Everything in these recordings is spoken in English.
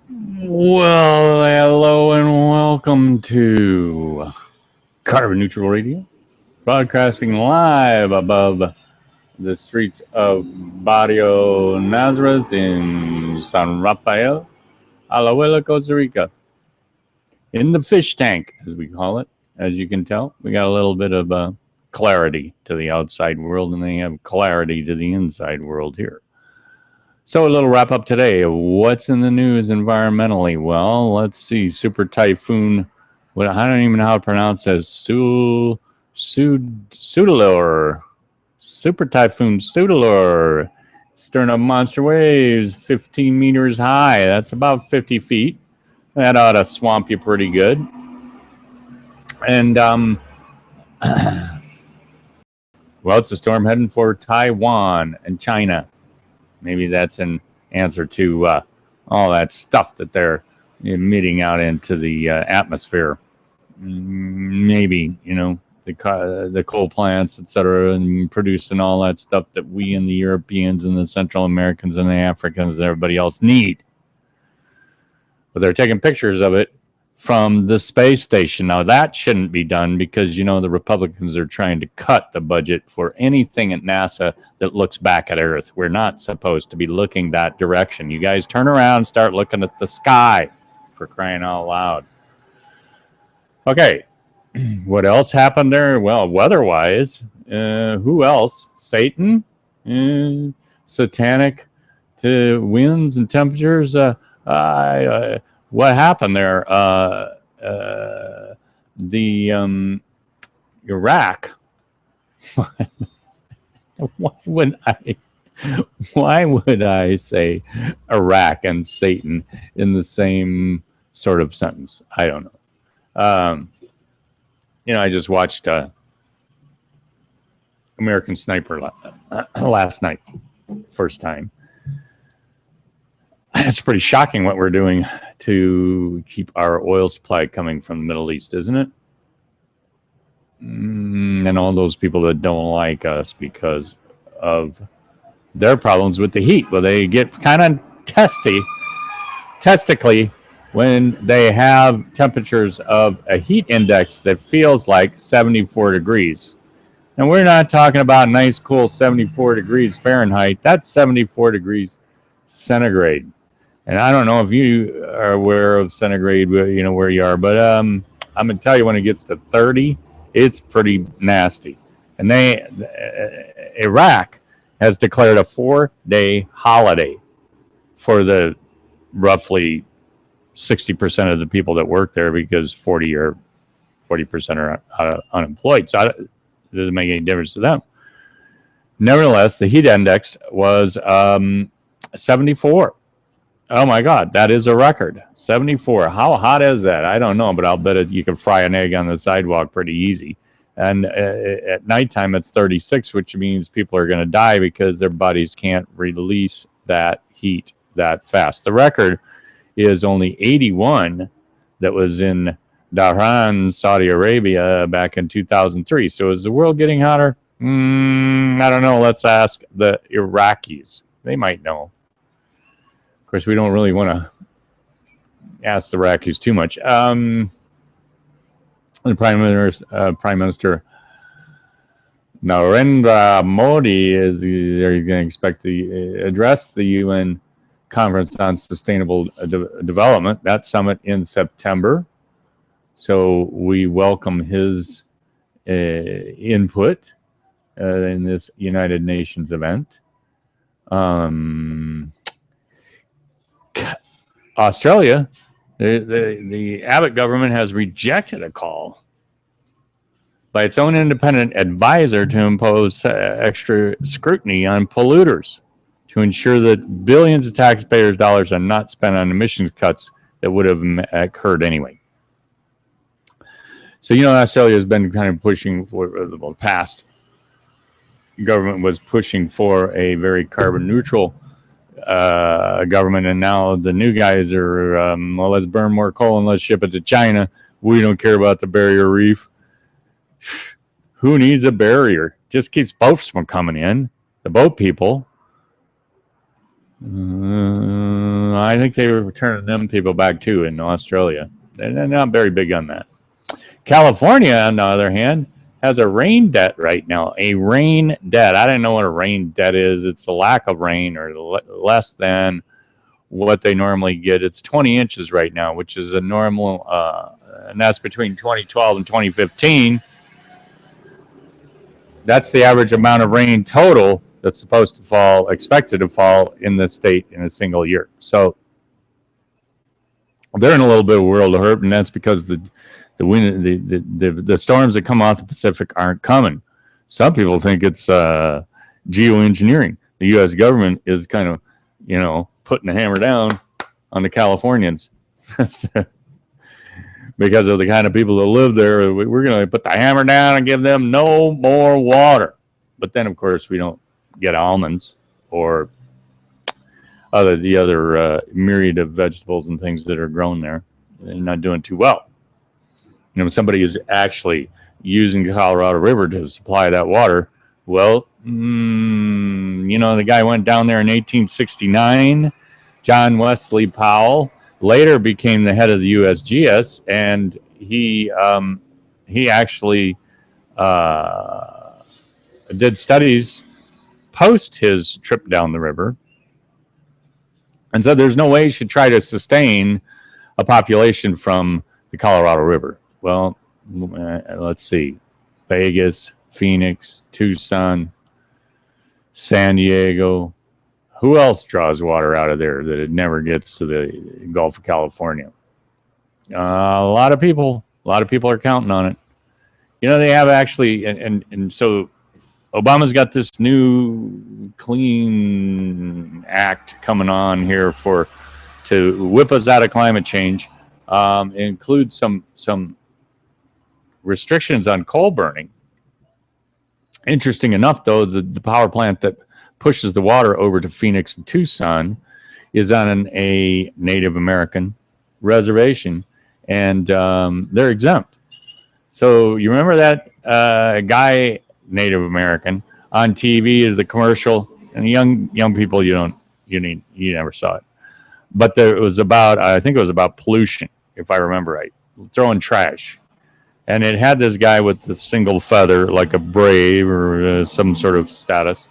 Well, hello and welcome to Carbon Neutral Radio, broadcasting live above the streets of Barrio Nazareth in San Rafael, Alajuela, Costa Rica, in the fish tank, as we call it. As you can tell, we got a little bit of clarity to the outside world, and they have clarity to the inside world here. So a little wrap up today. What's in the news environmentally? Well, let's see. Super typhoon. Well, I don't even know how to pronounce this. Sudalor. Super typhoon Sudalor. Stirring up monster waves, 15 meters high. That's about 50 feet. That ought to swamp you pretty good. And well, it's a storm heading for Taiwan and China. Maybe that's an answer to all that stuff that they're emitting out into the atmosphere. Maybe, the coal plants, etc., and producing all that stuff that we and the Europeans and the Central Americans and the Africans and everybody else need. But they're taking pictures of it from the space station. Now, that shouldn't be done because, the Republicans are trying to cut the budget for anything at NASA that looks back at Earth. We're not supposed to be looking that direction. You guys turn around and start looking at the sky, for crying out loud. Okay, what else happened there? Well, weather-wise, who else? Satan? Satanic to winds and temperatures? What happened there? The Iraq. Why would I say Iraq and Satan in the same sort of sentence? I don't know. I just watched American Sniper last night, first time. It's pretty shocking what we're doing to keep our oil supply coming from the Middle East, isn't it? And all those people that don't like us because of their problems with the heat. Well, they get kind of testically when they have temperatures of a heat index that feels like 74 degrees. And we're not talking about nice, cool 74 degrees Fahrenheit. That's 74 degrees centigrade. And I don't know if you are aware of centigrade, where you are, but I'm going to tell you when it gets to 30, it's pretty nasty. And Iraq has declared a 4-day holiday for the roughly 60% of the people that work there because 40% are unemployed. So it doesn't make any difference to them. Nevertheless, the heat index was 74. Oh my God, that is a record. 74. How hot is that? I don't know, but I'll bet you can fry an egg on the sidewalk pretty easy. And at nighttime, it's 36, which means people are going to die because their bodies can't release that heat that fast. The record is only 81 that was in Dhahran, Saudi Arabia back in 2003. So is the world getting hotter? I don't know. Let's ask the Iraqis. They might know. Of course, we don't really want to ask the Iraqis too much. The Prime Minister Narendra Modi is going to expect to address the UN Conference on Sustainable Development, that summit in September. So we welcome his input in this United Nations event. Australia, the Abbott government has rejected a call by its own independent advisor to impose extra scrutiny on polluters to ensure that billions of taxpayers' dollars are not spent on emissions cuts that would have occurred anyway. So, Australia has been kind of pushing for the past government was pushing for a very carbon neutral government, and now the new guys are, let's burn more coal and let's ship it to China. We don't care about the barrier reef. Who needs a barrier? Just keeps boats from coming in. The boat people. I think they were turning them people back too in Australia. They're not very big on that. California, on the other hand, has a rain debt right now. A rain debt. I don't know what a rain debt is. It's the lack of rain or less than what they normally get. It's 20 inches right now, which is a normal, and that's between 2012 and 2015. That's the average amount of rain total that's supposed to fall, expected to fall in the state in a single year. So they're in a little bit of a world of hurt, and that's because the storms that come off the Pacific aren't coming. Some people think it's geoengineering. The U.S. government is kind of, putting the hammer down on the Californians because of the kind of people that live there. We're going to put the hammer down and give them no more water. But then, of course, we don't get almonds or the other myriad of vegetables and things that are grown there. They're not doing too well. Somebody is actually using the Colorado River to supply that water. Well, the guy went down there in 1869. John Wesley Powell later became the head of the USGS, and he actually did studies post his trip down the river, and said there's no way you should try to sustain a population from the Colorado River. Well, let's see. Vegas, Phoenix, Tucson, San Diego. Who else draws water out of there that it never gets to the Gulf of California? A lot of people are counting on it. They have actually, and so Obama's got this new clean act coming on here to whip us out of climate change. It includes some restrictions on coal burning. Interesting enough, though, the power plant that pushes the water over to Phoenix and Tucson is on a Native American reservation, and they're exempt. So you remember that guy, Native American, on TV, the commercial, and young people, you never saw it, but it was about, I think it was about pollution, if I remember right, throwing trash. And it had this guy with the single feather, like a brave or some sort of status,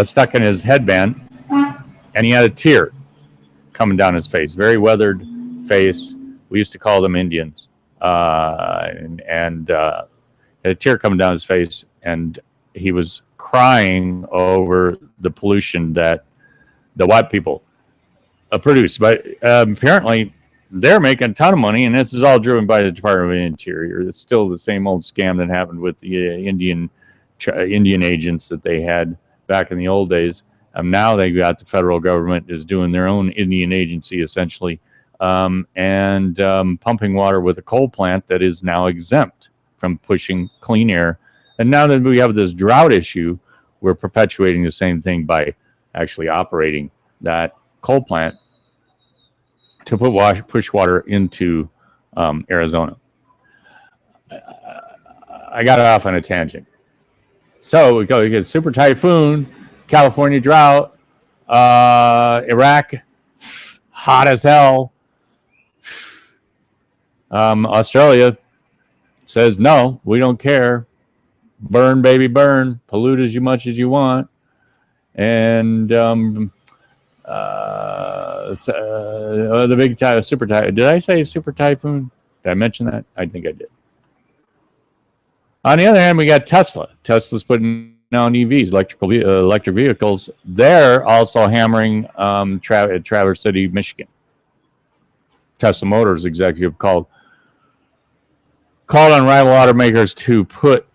stuck in his headband, and he had a tear coming down his face, very weathered face. We used to call them Indians, and had a tear coming down his face, and he was crying over the pollution that the white people produce. But apparently, they're making a ton of money, and this is all driven by the Department of the Interior. It's still the same old scam that happened with the Indian agents that they had back in the old days. Now they got the federal government is doing their own Indian agency, essentially, and pumping water with a coal plant that is now exempt from pushing clean air. And now that we have this drought issue, we're perpetuating the same thing by actually operating that coal plant to push water into Arizona. I got off on a tangent. So we get super typhoon, California drought, Iraq, hot as hell. Australia says, no, we don't care. Burn, baby, burn. Pollute as much as you want. And the big super typhoon. Did I say super typhoon? Did I mention that? I think I did. On the other hand, we got Tesla. Tesla's putting out EVs, electric vehicles. They're also hammering Traverse City, Michigan. Tesla Motors executive called on rival automakers to put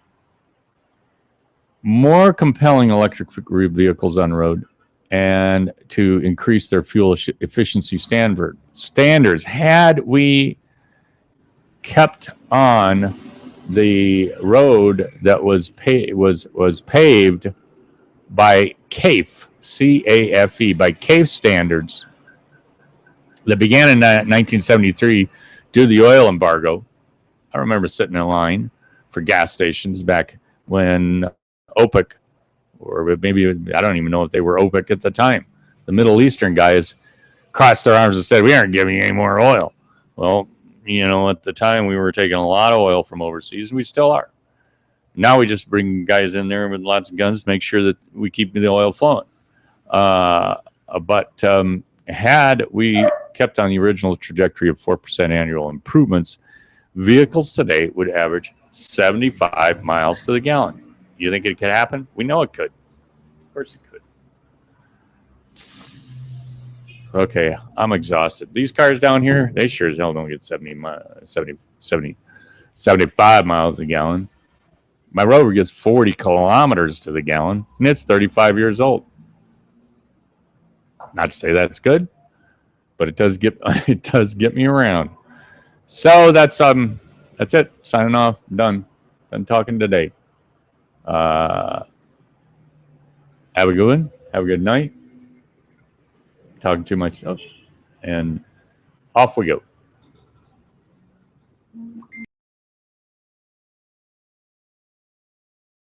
more compelling electric vehicles on the road and to increase their fuel efficiency standards. Had we kept on the road that was paved by CAFE, C-A-F-E, by CAFE standards that began in 1973 due to the oil embargo. I remember sitting in line for gas stations back when OPEC, or maybe I don't even know if they were OPEC at the time, The Middle Eastern guys crossed their arms and said, "We aren't giving you any more oil." Well, at the time we were taking a lot of oil from overseas. We still are. Now we just bring guys in there with lots of guns to make sure that we keep the oil flowing. But had we kept on the original trajectory of 4% annual improvements, vehicles today would average 75 miles to the gallon. You think it could happen? We know it could. Of course it could. Okay, I'm exhausted. These cars down here, they sure as hell don't get 75 miles a gallon. My Rover gets 40 kilometers to the gallon, and it's 35 years old. Not to say that's good, but it does get me around. So that's it. Signing off. Done talking today. Have a good one. Have a good night. Talking to myself, and off we go.